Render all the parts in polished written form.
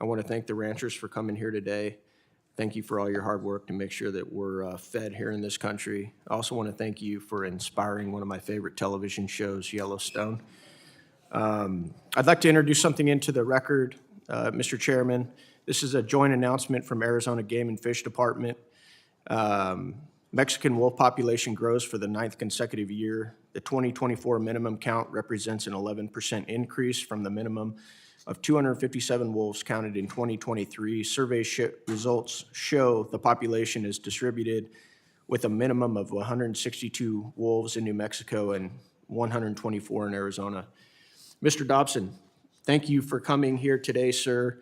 I want to thank the ranchers for coming here today. Thank you for all your hard work to make sure that we're fed here in this country. I also want to thank you for inspiring one of my favorite television shows, Yellowstone. I'd like to introduce something into the record, Mr. Chairman. This is a joint announcement from Arizona Game and Fish Department. Mexican wolf population grows for the 9th consecutive year. The 2024 minimum count represents an 11% increase from the minimum of 257 wolves counted in 2023. Survey results show the population is distributed with a minimum of 162 wolves in New Mexico and 124 in Arizona. Mr. Dobson, thank you for coming here today, sir,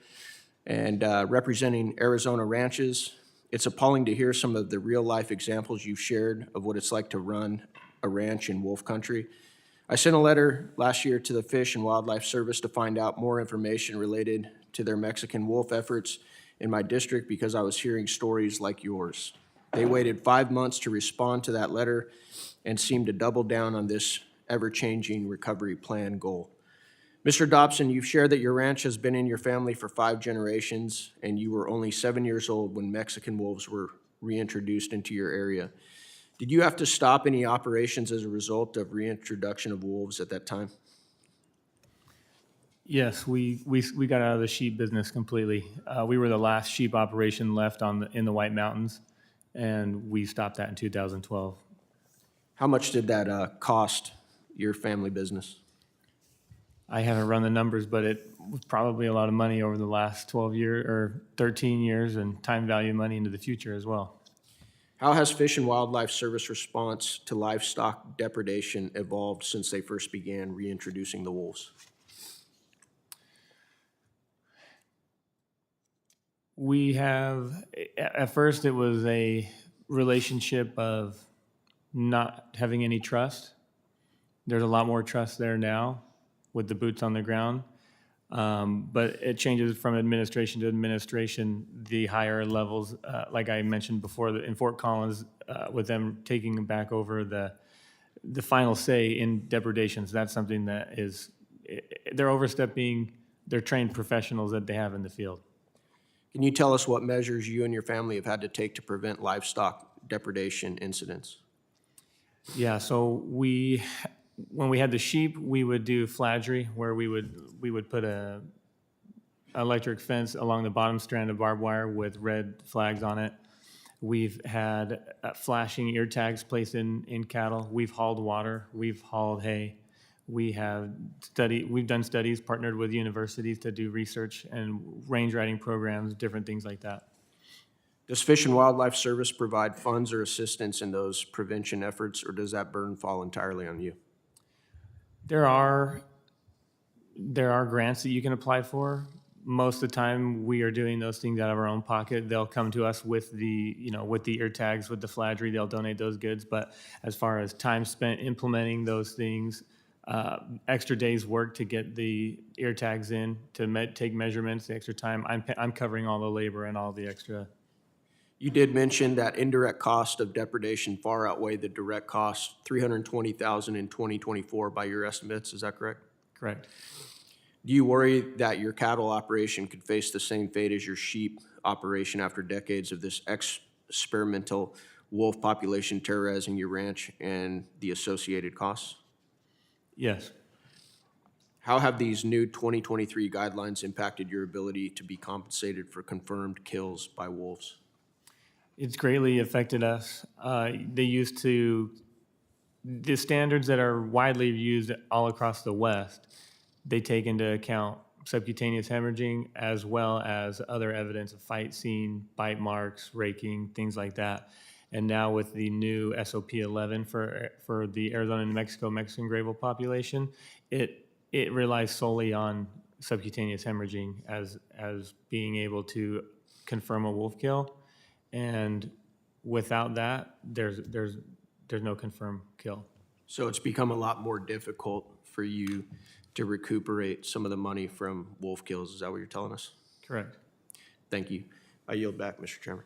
and representing Arizona ranches. It's appalling to hear some of the real-life examples you've shared of what it's like to run a ranch in wolf country. I sent a letter last year to the Fish and Wildlife Service to find out more information related to their Mexican wolf efforts in my district because I was hearing stories like yours. They waited 5 months to respond to that letter and seemed to double down on this ever-changing recovery plan goal. Mr. Dobson, you've shared that your ranch has been in your family for 5 generations, and you were only 7 years old when Mexican wolves were reintroduced into your area. Did you have to stop any operations as a result of reintroduction of wolves at that time? Yes, we got out of the sheep business completely. We were the last sheep operation left in the White Mountains, and we stopped that in 2012. How much did that cost your family business? I haven't run the numbers, but it was probably a lot of money over the last 12 years or 13 years, and time value money into the future as well. How has Fish and Wildlife Service response to livestock depredation evolved since they first began reintroducing the wolves? We have, at first it was a relationship of not having any trust. There's a lot more trust there now with the boots on the ground. But it changes from administration to administration, the higher levels, like I mentioned before, in Fort Collins, with them taking back over the final say in depredations. That's something that is, they're overstepping their trained professionals that they have in the field. Can you tell us what measures you and your family have had to take to prevent livestock depredation incidents? Yeah, so when we had the sheep, we would do flagery, where we would put a electric fence along the bottom strand of barbed wire with red flags on it. We've had flashing ear tags placed in cattle. We've hauled water. We've hauled hay. We've done studies, partnered with universities to do research and range riding programs, different things like that. Does Fish and Wildlife Service provide funds or assistance in those prevention efforts, or does that burden fall entirely on you? There are grants that you can apply for. Most of the time, we are doing those things out of our own pocket. They'll come to us with the ear tags, with the flagery. They'll donate those goods. But as far as time spent implementing those things, extra days work to get the ear tags in, to take measurements, the extra time, I'm covering all the labor and all the extra. You did mention that indirect cost of depredation far outweigh the direct cost, $320,000 in 2024 by your estimates. Is that correct? Correct. Do you worry that your cattle operation could face the same fate as your sheep operation after decades of this experimental wolf population terrorizing your ranch and the associated costs? Yes. How have these new 2023 guidelines impacted your ability to be compensated for confirmed kills by wolves? It's greatly affected us. The standards that are widely used all across the West, they take into account subcutaneous hemorrhaging as well as other evidence of fight scene, bite marks, raking, things like that. And now with the new SOP 11 for the Arizona and New Mexico Mexican gray wolf population, it relies solely on subcutaneous hemorrhaging as being able to confirm a wolf kill. And without that, there's no confirmed kill. So it's become a lot more difficult for you to recuperate some of the money from wolf kills. Is that what you're telling us? Correct. Thank you. I yield back, Mr. Chairman.